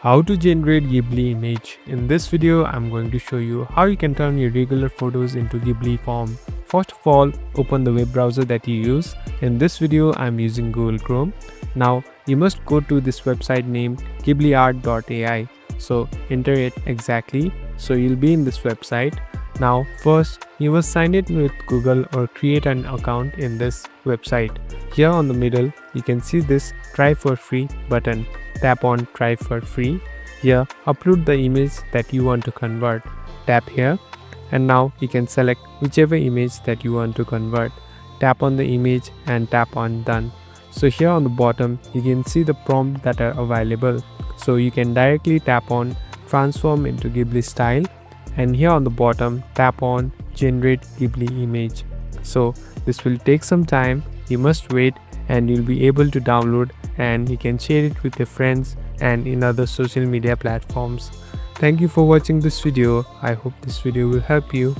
How to generate Ghibli image. In this video, I'm going to show you how you can turn your regular photos into Ghibli form. First of all, open the web browser that you use. In this video, I'm using Google Chrome. Now, you must go to this website named Ghibliart.ai. So, enter it exactly. So, you'll be in this website. Now, first, you must sign in with Google or create an account in this website. Here on the middle, you can see this Try for Free button. Tap on Try for Free. Here, upload the image that you want to convert. Tap here, and now you can select whichever image that you want to convert. Tap on the image and tap on Done. So here on the bottom, you can see the prompts that are available. So you can directly tap on Transform into Ghibli style, and here on the bottom, tap on Generate Ghibli image. So this will take some time. You must wait, and you'll be able to download, and you can share it with your friends and in other social media platforms. Thank you for watching this video. I hope this video will help you.